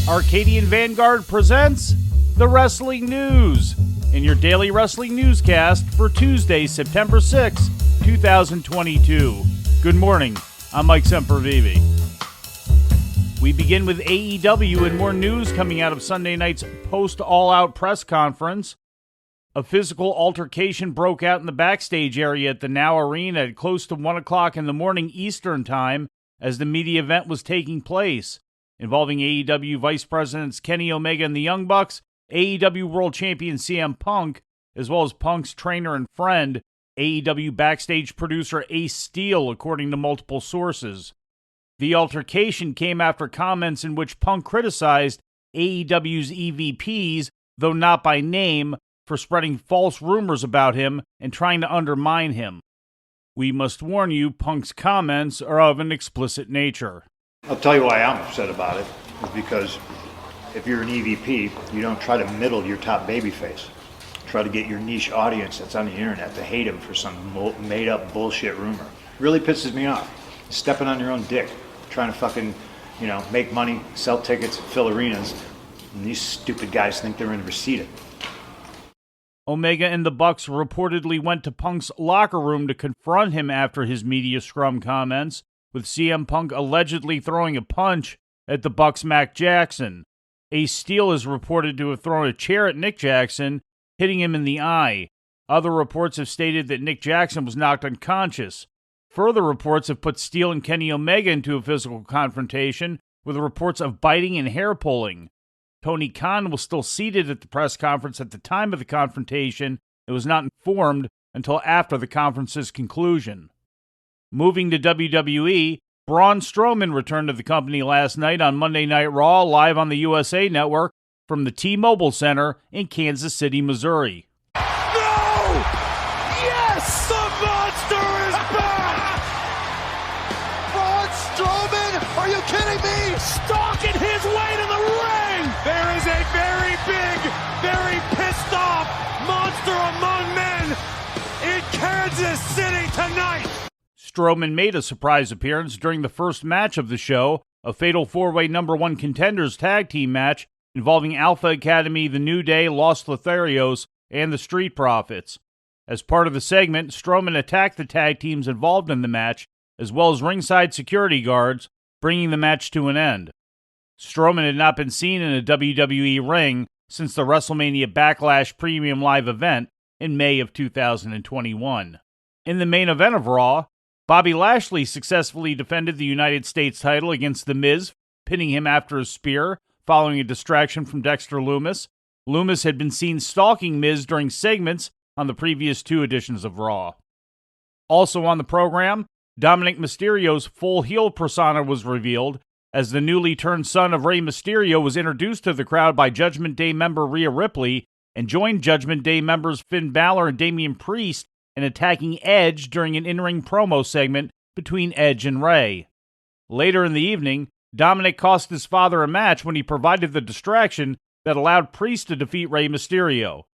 Arcadian Vanguard presents The Wrestling News in your daily wrestling newscast for Tuesday, September 6, 2022. Good morning, I'm Mike Sempervive. We begin with AEW and more news coming out of Sunday night's post-All Out press conference. A physical altercation broke out in the backstage area at the Now Arena at close to 1 o'clock in the morning Eastern Time as the media event was taking place, involving AEW Vice Presidents Kenny Omega and the Young Bucks, AEW World Champion CM Punk, as well as Punk's trainer and friend, AEW backstage producer Ace Steel, according to multiple sources. The altercation came after comments in which Punk criticized AEW's EVPs, though not by name, for spreading false rumors about him and trying to undermine him. We must warn you, Punk's comments are of an explicit nature. I'll tell you why I'm upset about it, is because if you're an EVP, you don't try to middle your top babyface. Try to get your niche audience that's on the internet to hate him for some made-up bullshit rumor. Really pisses me off. Stepping on your own dick, trying to fucking, make money, sell tickets, fill arenas, and these stupid guys think they're in the receipt. Omega and the Bucks reportedly went to Punk's locker room to confront him after his media scrum comments, with CM Punk allegedly throwing a punch at the Bucks' Mac Jackson. Ace Steel is reported to have thrown a chair at Nick Jackson, hitting him in the eye. Other reports have stated that Nick Jackson was knocked unconscious. Further reports have put Steel and Kenny Omega into a physical confrontation, with reports of biting and hair pulling. Tony Khan was still seated at the press conference at the time of the confrontation and was not informed until after the conference's conclusion. Moving to WWE, Braun Strowman returned to the company last night on Monday Night Raw, live on the USA Network from the T-Mobile Center in Kansas City, Missouri. No! Yes! The monster is back! Braun Strowman? Are you kidding me? Stalking his way to the ring! There is a very big, very pissed off monster among men in Kansas City tonight! Strowman made a surprise appearance during the first match of the show, a fatal four-way number one contenders tag team match involving Alpha Academy, The New Day, Los Lotharios, and the Street Profits. As part of the segment, Strowman attacked the tag teams involved in the match, as well as ringside security guards, bringing the match to an end. Strowman had not been seen in a WWE ring since the WrestleMania Backlash Premium Live event in May of 2021. In the main event of Raw, Bobby Lashley successfully defended the United States title against The Miz, pinning him after a spear following a distraction from Dexter Lumis. Lumis had been seen stalking Miz during segments on the previous two editions of Raw. Also on the program, Dominic Mysterio's full heel persona was revealed as the newly turned son of Rey Mysterio was introduced to the crowd by Judgment Day member Rhea Ripley and joined Judgment Day members Finn Balor and Damian Priest in attacking Edge during an in-ring promo segment between Edge and Rey. Later in the evening, Dominic cost his father a match when he provided the distraction that allowed Priest to defeat Rey Mysterio.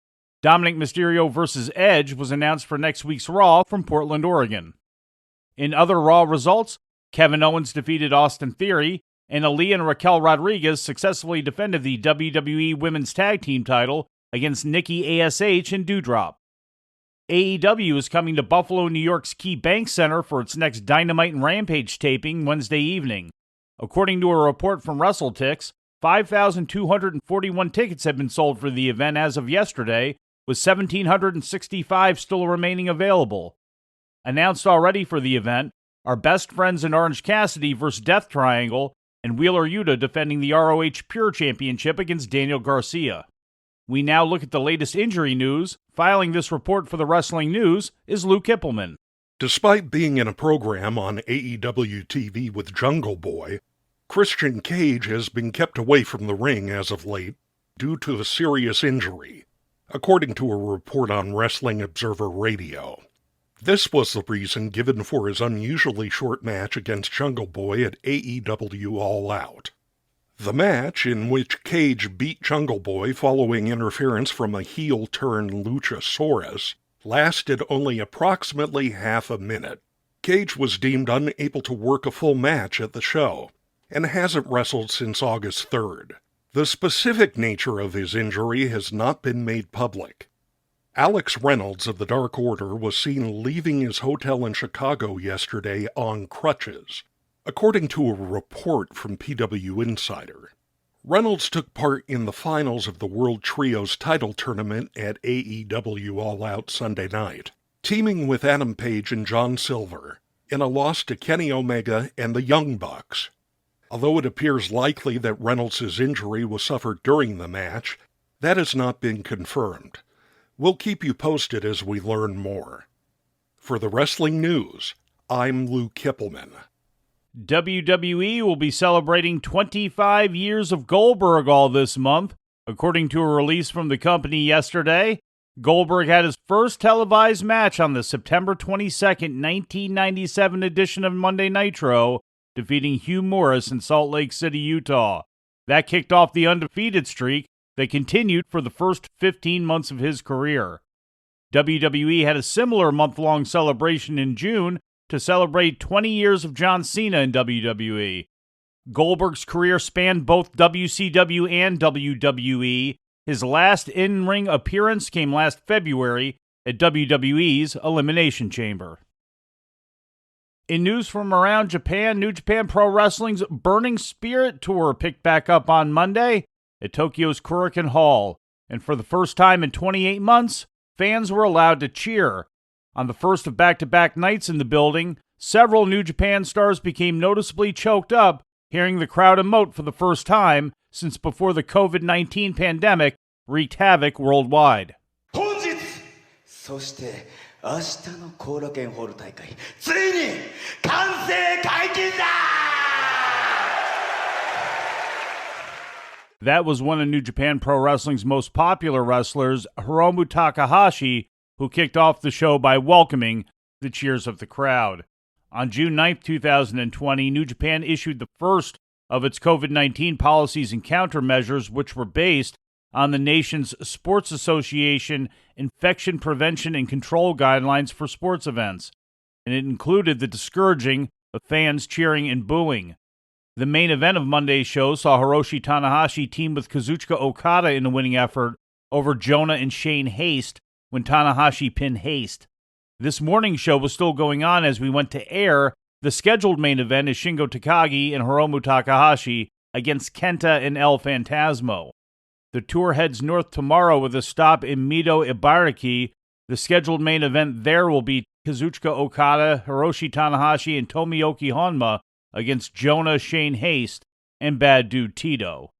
Dominic Mysterio vs. Edge was announced for next week's Raw from Portland, Oregon. In other Raw results, Kevin Owens defeated Austin Theory, and Aaliyah and Raquel Rodriguez successfully defended the WWE Women's Tag Team title against Nikki ASH and Doudrop. AEW is coming to Buffalo, New York's Key Bank Center for its next Dynamite and Rampage taping Wednesday evening. According to a report from WrestleTix, 5,241 tickets have been sold for the event as of yesterday, with 1,765 still remaining available. Announced already for the event are Best Friends in Orange Cassidy vs. Death Triangle, and Wheeler Yuta defending the ROH Pure Championship against Daniel Garcia. We now look at the latest injury news. Filing this report for the Wrestling News is Lou Kipilman. Despite being in a program on AEW TV with Jungle Boy, Christian Cage has been kept away from the ring as of late due to a serious injury, according to a report on Wrestling Observer Radio. This was the reason given for his unusually short match against Jungle Boy at AEW All Out. The match, in which Cage beat Jungle Boy following interference from a heel-turned Luchasaurus, lasted only approximately half a minute. Cage was deemed unable to work a full match at the show, and hasn't wrestled since August 3rd. The specific nature of his injury has not been made public. Alex Reynolds of the Dark Order was seen leaving his hotel in Chicago yesterday on crutches, according to a report from PW Insider. Reynolds took part in the finals of the World Trios title tournament at AEW All Out Sunday night, teaming with Adam Page and John Silver in a loss to Kenny Omega and the Young Bucks. Although it appears likely that Reynolds' injury was suffered during the match, that has not been confirmed. We'll keep you posted as we learn more. For the wrestling news, I'm Lou Kipilman. WWE will be celebrating 25 years of Goldberg all this month. According to a release from the company yesterday, Goldberg had his first televised match on the September 22nd, 1997 edition of Monday Nitro, defeating Hugh Morris in Salt Lake City, Utah. That kicked off the undefeated streak that continued for the first 15 months of his career. WWE had a similar month-long celebration in June to celebrate 20 years of John Cena in WWE. Goldberg's career spanned both WCW and WWE. His last in-ring appearance came last February at WWE's Elimination Chamber. In news from around Japan, New Japan Pro Wrestling's Burning Spirit Tour picked back up on Monday at Tokyo's Korakuen Hall, and for the first time in 28 months, fans were allowed to cheer. On the first of back-to-back nights in the building, several New Japan stars became noticeably choked up hearing the crowd emote for the first time since before the COVID-19 pandemic wreaked havoc worldwide. そして明日の後楽園ホール大会ついに完成解禁だ! That was one of New Japan Pro Wrestling's most popular wrestlers, Hiromu Takahashi, who kicked off the show by welcoming the cheers of the crowd. On June 9, 2020, New Japan issued the first of its COVID-19 policies and countermeasures, which were based on the nation's Sports Association Infection Prevention and Control Guidelines for sports events, and it included the discouraging of fans cheering and booing. The main event of Monday's show saw Hiroshi Tanahashi team with Kazuchika Okada in a winning effort over Jonah and Shane Haste when Tanahashi pinned Haste. This morning's show was still going on as we went to air. The scheduled main event is Shingo Takagi and Hiromu Takahashi against Kenta and El Phantasmo. The tour heads north tomorrow with a stop in Mito Ibaraki. The scheduled main event there will be Kazuchika Okada, Hiroshi Tanahashi, and Tomoyoki Honma against Jonah, Shane Haste, and Bad Dude Tito.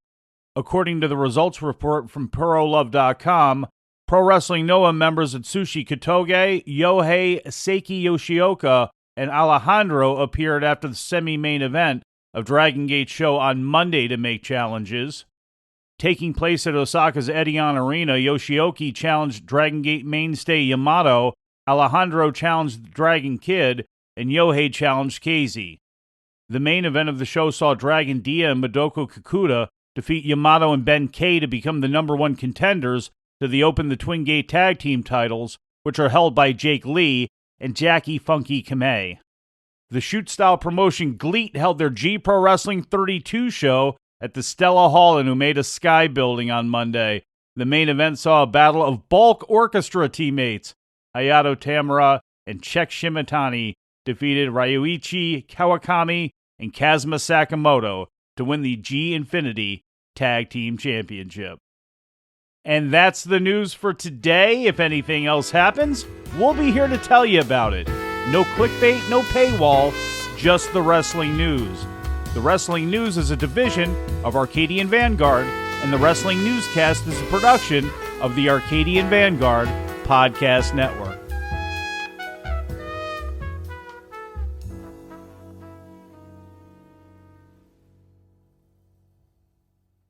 According to the results report from PuroLove.com, Pro Wrestling Noah members Atsushi Katoge, Yohei Seiki Yoshioka, and Alejandro appeared after the semi-main event of Dragon Gate show on Monday to make challenges. Taking place at Osaka's Edion Arena, Yoshioki challenged Dragon Gate mainstay Yamato, Alejandro challenged the Dragon Kid, and Yohei challenged Casey. The main event of the show saw Dragon Dia and Madoka Kakuta defeat Yamato and Ben K to become the number one contenders to the Open the Twin Gate Tag Team titles, which are held by Jake Lee and Jackie Funky Kamei. The shoot-style promotion GLEAT held their G Pro Wrestling 32 show at the Stella Hall in Umeda Sky Building on Monday. The main event saw a battle of Bulk Orchestra teammates. Hayato Tamura and Czech Shimatani defeated Ryuichi Kawakami and Kazuma Sakamoto to win the G Infinity Tag Team Championship. And that's the news for today. If anything else happens, we'll be here to tell you about it. No clickbait, no paywall, just the wrestling news. The Wrestling News is a division of Arcadian Vanguard, and the Wrestling Newscast is a production of the Arcadian Vanguard Podcast Network.